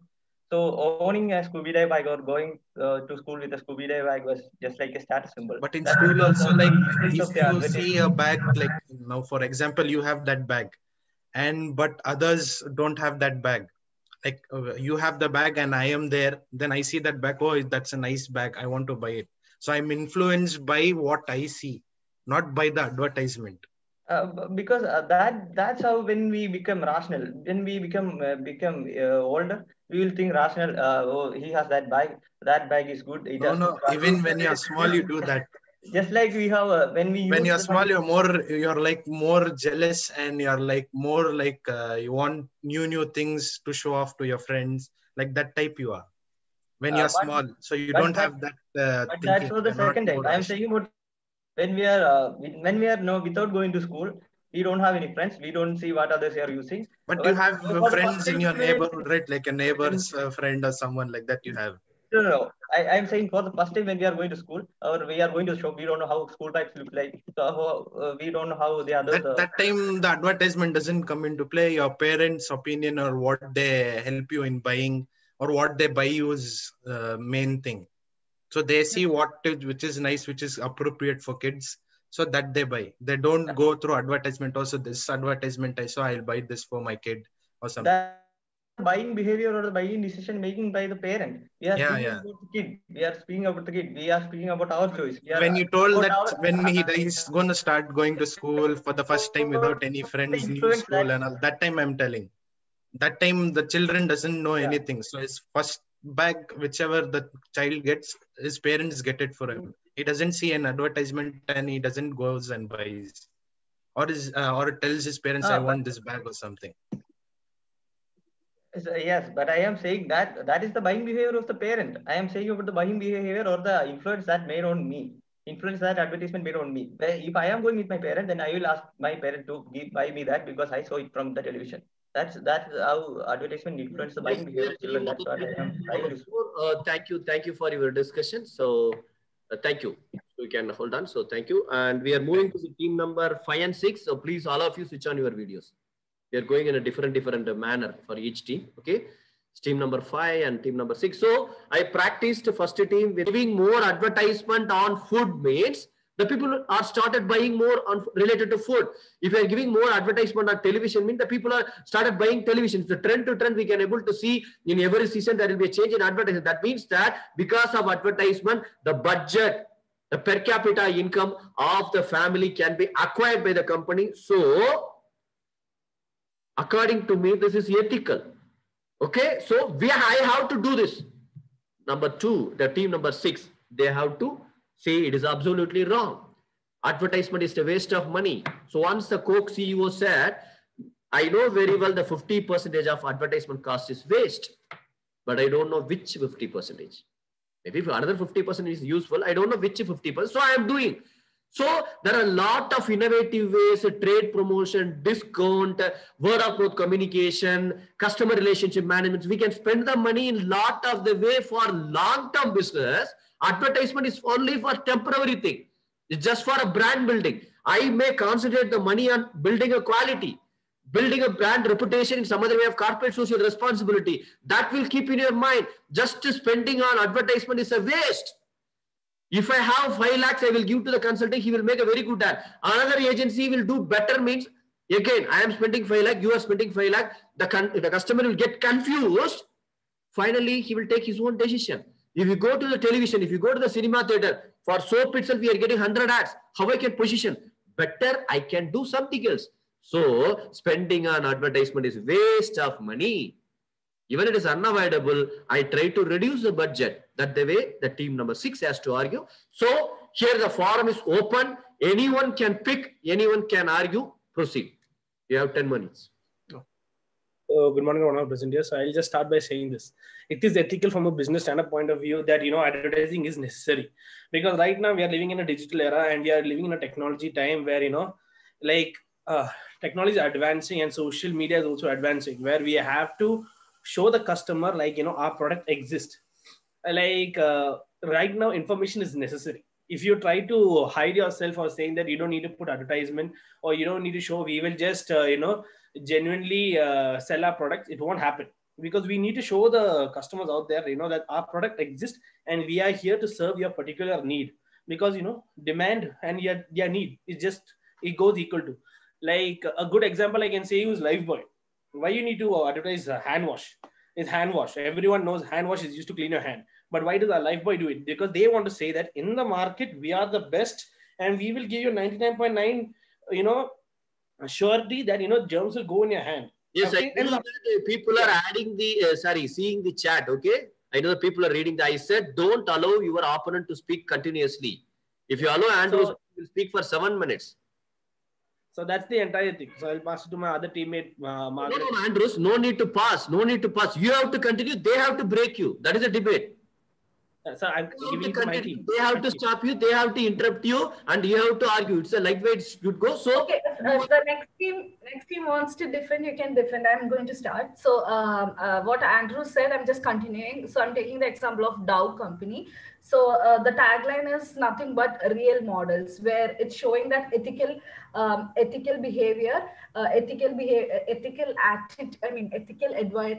Speaker 8: so owning a Scooby Day bag or going to school with a Scooby Day bag was just like a status symbol.
Speaker 13: But in school also, like if you see a bag, like now for example, you have that bag, but others don't have that bag. Like you have the bag and I am there, then I see that bag, oh, that's a nice bag, I want to buy it. So I'm influenced by what I see, not by the advertisement.
Speaker 8: Because that's how when we become rational, when we become older, we will think rational. Oh, he has that bag is good.
Speaker 13: No, even when you're small, you do that.
Speaker 8: Just like we have when you're
Speaker 13: small, you're like more jealous, and you're like more like you want new things to show off to your friends, like that type you are when you're small. So you don't have that.
Speaker 8: But that's for the second time. I'm saying about when we are without going to school, we don't have any friends. We don't see what others are using.
Speaker 13: But you have friends in your neighborhood, right? Like a neighbor's friend or someone like that you have.
Speaker 8: No. I'm saying for the first time when we are going to school or we are going to shop, we don't know how school bags look like. So we don't know how the others.
Speaker 13: That time the advertisement doesn't come into play. Your parents' opinion or what they help you in buying or what they buy you is main thing. So they see which is nice, which is appropriate for kids, so that they buy. They don't go through advertisement. Also, this advertisement I saw, I'll buy this for my kid or something.
Speaker 8: That buying behavior or the buying decision making by the parent. We are speaking about the kid. We are speaking about the kid. We are speaking about our choice.
Speaker 13: When you told that when he's going to start going to school for the first time without any friends, new school and all, that time I'm telling. That time the children doesn't know anything. So his first bag, whichever the child gets, his parents get it for him. He doesn't see an advertisement and he doesn't goes and buys, or tells his parents, I want this bag or something.
Speaker 8: Yes, but I am saying that is the buying behavior of the parent. I am saying about the buying behavior or the influence that made on me. Influence that advertisement made on me. If I am going with my parent, then I will ask my parent to buy me that because I saw it from the television. That's how advertisement influence the buying behavior of children. That's what I am trying to say.
Speaker 3: Thank you for your discussion. So thank you. We can hold on. So thank you. And we are moving to the team number 5 and 6. So please, all of you, switch on your videos. We are going in a different manner for each team. Okay. It's team number 5 and team number 6. So I practiced first team with giving more advertisement on food means the people are started buying more on related to food. If you are giving more advertisement on television, means the people are started buying television. So trend to trend, we can able to see in every season there will be a change in advertising. That means that because of advertisement, the budget, the per capita income of the family can be acquired by the company. So according to me, this is ethical. Okay, so I have to do this. Number 2, the team number 6, they have to say it is absolutely wrong. Advertisement is a waste of money. So once the Coke CEO said, I know very well the 50% of advertisement cost is waste, but I don't know which 50%. Maybe if another 50% is useful, I don't know which 50%. So I am doing. So there are a lot of innovative ways, trade promotion, discount, word of mouth communication, customer relationship management. We can spend the money in lot of the way for long-term business. Advertisement is only for temporary thing. It's just for a brand building. I may concentrate the money on building a quality, building a brand reputation in some other way of corporate social responsibility. That will keep in your mind. Just spending on advertisement is a waste. If I have 5 lakhs, I will give to the consultant. He will make a very good ad. Another agency will do better means, again, I am spending 5 lakh, you are spending 5 lakh. The customer will get confused. Finally, he will take his own decision. If you go to the television, if you go to the cinema theater, for soap itself, we are getting 100 ads. How I can position? Better, I can do something else. So, spending on advertisement is waste of money. Even it is unavoidable, I try to reduce the budget. That the way the team number 6 has to argue. So here the forum is open. Anyone can pick, anyone can argue. Proceed. You have 10 minutes.
Speaker 14: Good morning, Honorable President. So I'll just start by saying this. It is ethical from a business standpoint point of view that, advertising is necessary. Because right now we are living in a digital era and we are living in a technology time where, technology is advancing and social media is also advancing, where we have to show the customer our product exists. Right now information is necessary. If you try to hide yourself or saying that you don't need to put advertisement or you don't need to show, we will just genuinely sell our products, it won't happen, because we need to show the customers out there that our product exists and we are here to serve your particular need. Because demand and your need is just, it goes equal to. Like a good example I can say is Lifebuoy. Why you need to advertise hand wash? It's hand wash. Everyone knows hand wash is used to clean your hand. But why does our Lifebuoy do it? Because they want to say that in the market, we are the best and we will give you 99.9, surety that, germs will go in your hand.
Speaker 3: Yes,
Speaker 14: okay?
Speaker 3: I know that people are adding the, seeing the chat, okay? I know that people are reading the, I said, don't allow your opponent to speak continuously. If you allow Andrews to speak for 7 minutes.
Speaker 14: So that's the entire thing. So I'll pass it to my other teammate, Margaret.
Speaker 3: No, Andrews, no need to pass. No need to pass. You have to continue. They have to break you. That is a debate.
Speaker 14: So I'm giving it to my team.
Speaker 3: They have to stop you. They have to interrupt you, and you have to argue. It's a lightweight should go. So
Speaker 15: okay, the next team wants to defend. You can defend. I'm going to start. So what Andrew said, I'm just continuing. So I'm taking the example of Dow company. So the tagline is nothing but real models, where it's showing that ethical behavior, ethical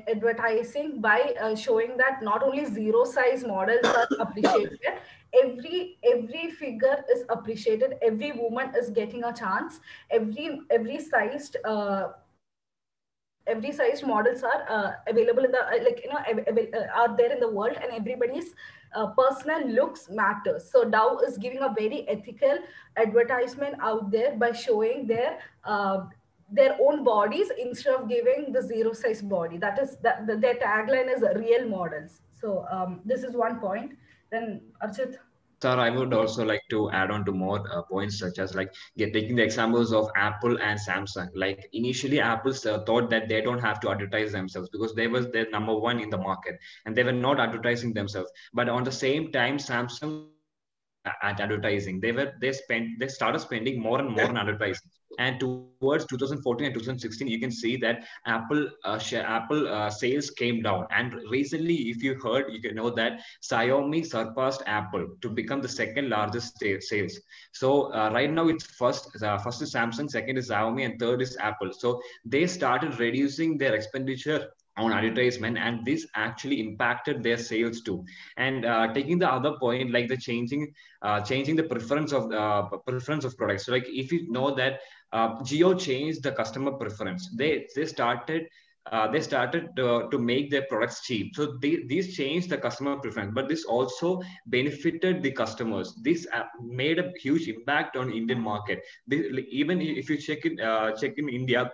Speaker 15: advertising by showing that not only zero size models are appreciated, every figure is appreciated, every woman is getting a chance, every sized models are available in the are there in the world, and everybody's personal looks matters. So Dow is giving a very ethical advertisement out there by showing their own bodies instead of giving the zero size body. That is their tagline is real models. So this is one point. Then Archit.
Speaker 16: Sir, I would also like to add on to more points, such as taking the examples of Apple and Samsung. Like initially, Apple thought that they don't have to advertise themselves because they was their number one in the market and they were not advertising themselves. But on the same time, Samsung at advertising, they started spending more and more on advertising. And towards 2014 and 2016, you can see that Apple sales came down. And recently, if you heard, you can know that Xiaomi surpassed Apple to become the second largest sales. So right now, it's first is Samsung, second is Xiaomi, and third is Apple. So they started reducing their expenditure on advertisement, and this actually impacted their sales too. And taking the other point, like the changing the preference of products. So like if you know that Jio changed the customer preference, they started to make their products cheap. So these changed the customer preference, but this also benefited the customers. This made a huge impact on Indian market. Even if you check in India,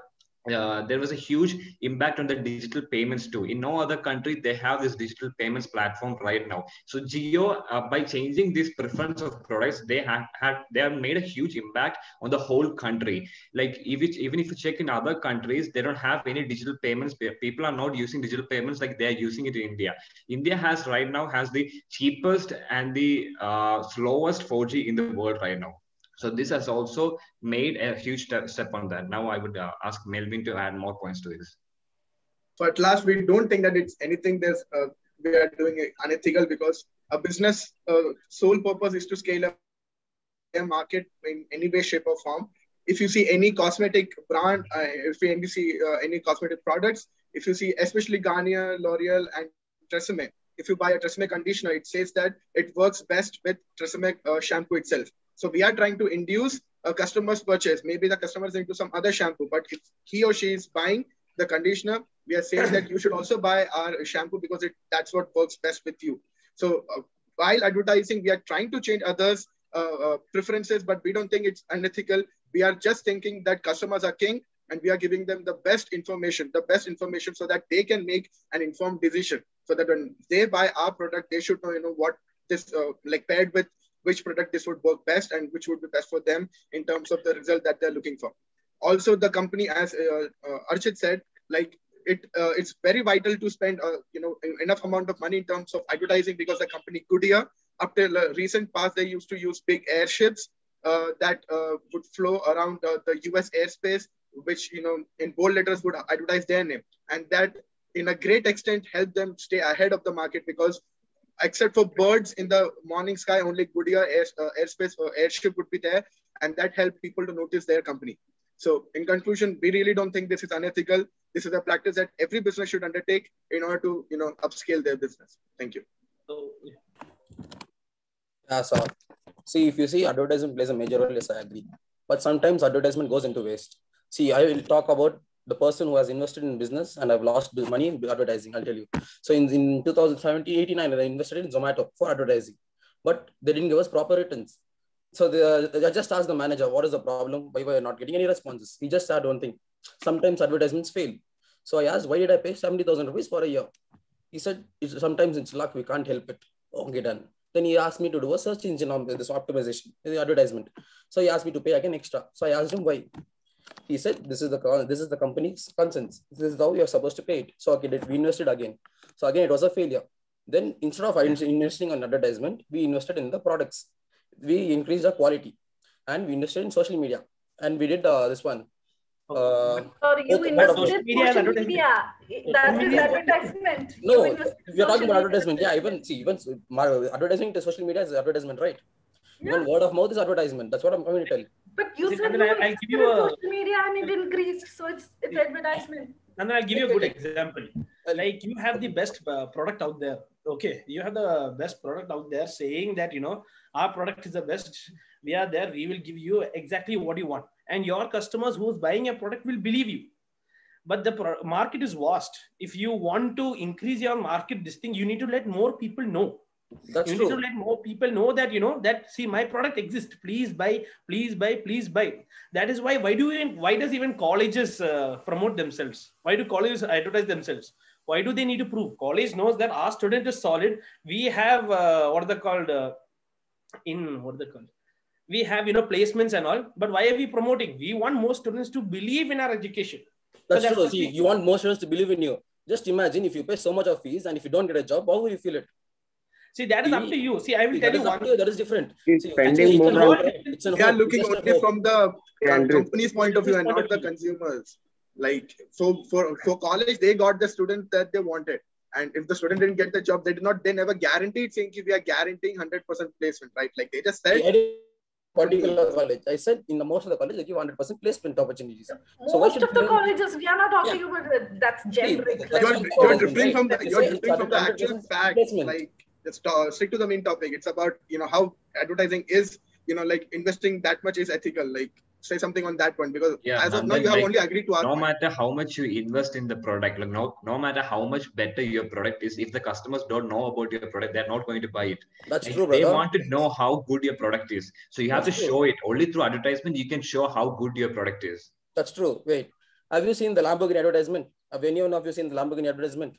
Speaker 16: there was a huge impact on the digital payments too. In no other country they have this digital payments platform right now. So Jio, by changing this preference of products, they have made a huge impact on the whole country. Like even if you check in other countries, they don't have any digital payments. People are not using digital payments like they are using it in India. India right now has the cheapest and the slowest 4G in the world right now. So this has also made a huge step on that. Now I would ask Melvin to add more points to this.
Speaker 17: So at last, we don't think that it's anything we are doing it unethical, because a business sole purpose is to scale up a market in any way, shape or form. If you see any cosmetic brand, if you see any cosmetic products, if you see especially Garnier, L'Oreal and TRESemmé, if you buy a TRESemmé conditioner, it says that it works best with TRESemmé shampoo itself. So we are trying to induce a customer's purchase. Maybe the customer is into some other shampoo, but if he or she is buying the conditioner, we are saying that you should also buy our shampoo because that's what works best with you. So while advertising, we are trying to change others' preferences, but we don't think it's unethical. We are just thinking that customers are king, and we are giving them the best information so that they can make an informed decision. So that when they buy our product, they should know, what this like paired with which product this would work best and which would be best for them in terms of the result that they're looking for. Also, the company, as Archit said, like it's very vital to spend enough amount of money in terms of advertising, because the company Goodyear, up till recent past, they used to use big airships that would flow around the US airspace, which in bold letters would advertise their name, and that in a great extent helped them stay ahead of the market, because except for birds in the morning sky, only Goodyear airspace or airship would be there, and that helped people to notice their company. So in conclusion, we really don't think this is unethical. This is a practice that every business should undertake in order to upscale their business. Thank you.
Speaker 18: Yeah, so see, if you see, advertisement plays a major role, yes, I agree. But sometimes advertisement goes into waste. See, I will talk about the person who has invested in business and I've lost money in advertising, I'll tell you. So in 2017-18, I invested in Zomato for advertising, but they didn't give us proper returns. So I just asked the manager, what is the problem? Why were you not getting any responses? He just said one thing: sometimes advertisements fail. So I asked, why did I pay 70,000 rupees for a year? He said, sometimes it's luck, we can't help it. Okay, done. Then he asked me to do a search engine on this optimization, the advertisement. So he asked me to pay again extra. So I asked him why. He said, this is the company's consents. This is how you're supposed to pay it. So okay, we invested again. So again, it was a failure. Then instead of investing on advertisement, we invested in the products. We increased the quality and we invested in social media. And we did this one.
Speaker 15: Sorry, you invested in social media. That is advertisement.
Speaker 18: No, we are talking about advertisement. Yeah, even advertising to social media is advertisement, right? Yeah. Even word of mouth is advertisement. That's what I'm going to tell you.
Speaker 15: But you said I'll give you a social media and it increased, so it's advertisement.
Speaker 14: And then I'll give you a good example. Like you have the best product out there. Okay, you have the best product out there saying that our product is the best. We are there. We will give you exactly what you want, and your customers who's buying a product will believe you. But the market is vast. If you want to increase your market, you need to let more people know.
Speaker 18: That's
Speaker 14: you
Speaker 18: true.
Speaker 14: need to let more people know that that see my product exists. Please buy, please buy, please buy. That is why does even colleges promote themselves? Why do colleges advertise themselves? Why do they need to prove? College knows that our student is solid. We have we have placements and all. But why are we promoting? We want more students to believe in our education.
Speaker 18: That's true. See, you want more students to believe in you. Just imagine if you pay so much of fees and if you don't get a job, how will you feel it?
Speaker 14: See, that is up to you. See, I will tell you one.
Speaker 18: That is different.
Speaker 17: See, we are looking only from the company's point of view and not the consumers. Like, so for college, they got the student that they wanted. And if the student didn't get the job, they never guaranteed saying we are guaranteeing 100% placement, right? Like they just said.
Speaker 18: particular college. I said in the most of the colleges, they give 100% placement opportunities. So
Speaker 15: Most of the colleges, we are not talking about that. That's generic.
Speaker 17: You're drifting from the actual fact. Like, let's stick to the main topic. It's about, how advertising is, like investing that much is ethical. Like, say something on that point, because as of now you have only agreed to our
Speaker 16: no
Speaker 17: point.
Speaker 16: Matter how much you invest in the product, like no matter how much better your product is, if the customers don't know about your product, they're not going to buy it.
Speaker 18: That's
Speaker 16: like,
Speaker 18: true,
Speaker 16: they
Speaker 18: brother.
Speaker 16: want to know how good your product is, so you have to show it. Only through advertisement you can show how good your product is.
Speaker 18: That's true. Wait, have you seen the Lamborghini advertisement? Have anyone of you seen the Lamborghini advertisement?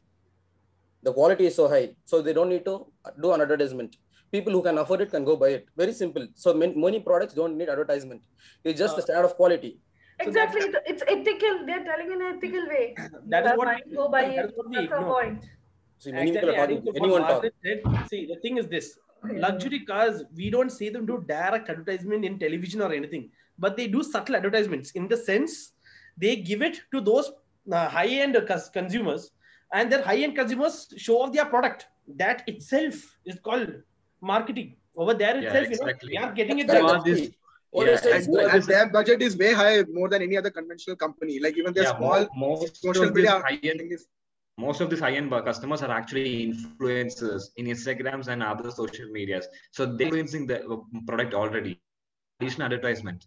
Speaker 18: The quality is so high, so they don't need to do an advertisement. People who can afford it can go buy it. Very simple. So many products don't need advertisement. It's just the standard of quality.
Speaker 15: Exactly. It's ethical. They're telling in an ethical way.
Speaker 14: That is what
Speaker 15: go buy it. That's the point.
Speaker 18: See, many people are talking. Anyone talk.
Speaker 14: See, the thing is this. Luxury cars, we don't see them do direct advertisement in television or anything, but they do subtle advertisements in the sense they give it to those high-end consumers, and their high-end consumers show off their product. That itself is called marketing. Over there itself,
Speaker 16: exactly.
Speaker 14: We are getting it.
Speaker 17: And their budget is way high, more than any other conventional company. Like even their small social media.
Speaker 16: Most of these high-end customers are actually influencers in Instagrams and other social medias. So they're influencing the product already. Additional advertisement.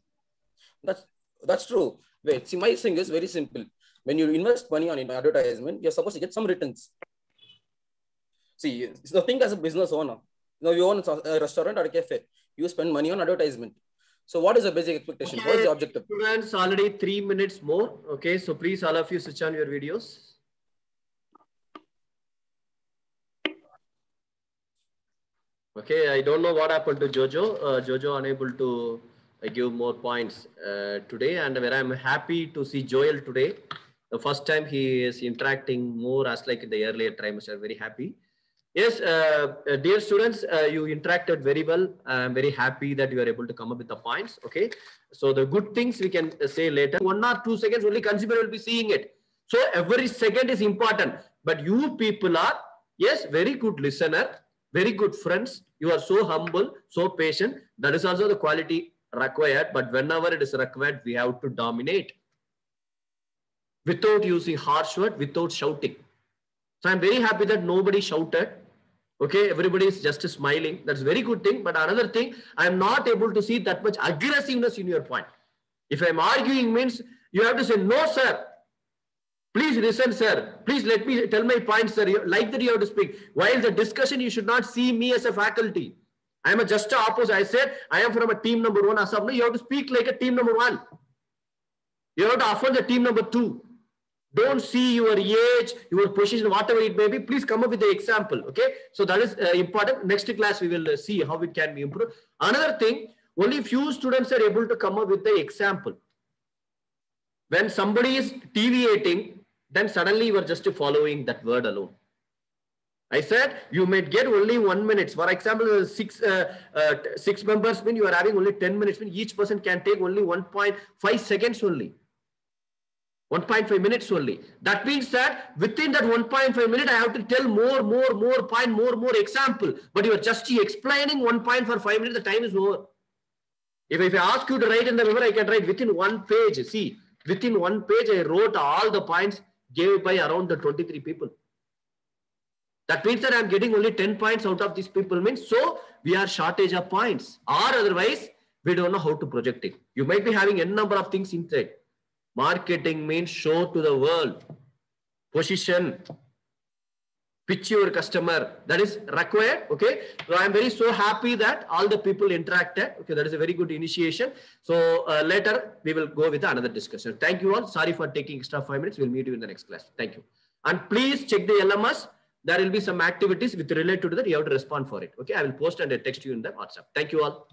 Speaker 18: That's true. Wait, see, my thing is very simple. When you invest money on advertisement, you're supposed to get some returns. See, the thing as a business owner, you own a restaurant or a cafe, you spend money on advertisement. So what is the basic expectation? What is the objective?
Speaker 3: Students, already 3 minutes more. Okay, so please all of you switch on your videos. Okay, I don't know what happened to Jojo. Jojo unable to give more points today, and where I'm happy to see Joel today. The first time he is interacting more as like in the earlier trimester. Very happy. Yes, dear students, you interacted very well. I'm very happy that you are able to come up with the points. Okay, so the good things we can say later. 1 or 2 seconds only consumer will be seeing it. So every second is important. But you people are, yes, very good listener, very good friends. You are so humble, so patient. That is also the quality required. But whenever it is required, we have to dominate without using harsh word, without shouting. So I'm very happy that nobody shouted. Okay, everybody is just smiling. That's a very good thing. But another thing, I'm not able to see that much aggressiveness in your point. If I'm arguing means you have to say, no, sir. Please listen, sir. Please let me tell my point, sir. Like that you have to speak. While the discussion, you should not see me as a faculty. I am just the opposite. I said, I am from a team number 1. As of now, you have to speak like a team number 1. You have to afford the team number 2. Don't see your age, your position, whatever it may be. Please come up with the example. Okay. So that is important. Next class, we will see how it can be improved. Another thing, only few students are able to come up with the example. When somebody is deviating, then suddenly you are just following that word alone. I said you may get only 1 minute. For example, 6 members mean you are having only 10 minutes. Mean each person can take only 1.5 seconds only. 1.5 minutes only. That means that within that 1.5 minutes, I have to tell more point, more example. But you are just explaining 1 point for 5 minutes, the time is over. If I ask you to write in the paper, I can write within 1 page. See, within 1 page, I wrote all the points, gave it by around the 23 people. That means that I'm getting only 10 points out of these people. Means so we are shortage of points. Or otherwise, we don't know how to project it. You might be having n number of things inside. Marketing means show to the world. Position. Pitch your customer. That is required. Okay. So I'm very so happy that all the people interacted. Okay. That is a very good initiation. So later we will go with another discussion. Thank you all. Sorry for taking extra 5 minutes. We'll meet you in the next class. Thank you. And please check the LMS. There will be some activities with related to that. You have to respond for it. Okay. I will post and I text you in the WhatsApp. Thank you all.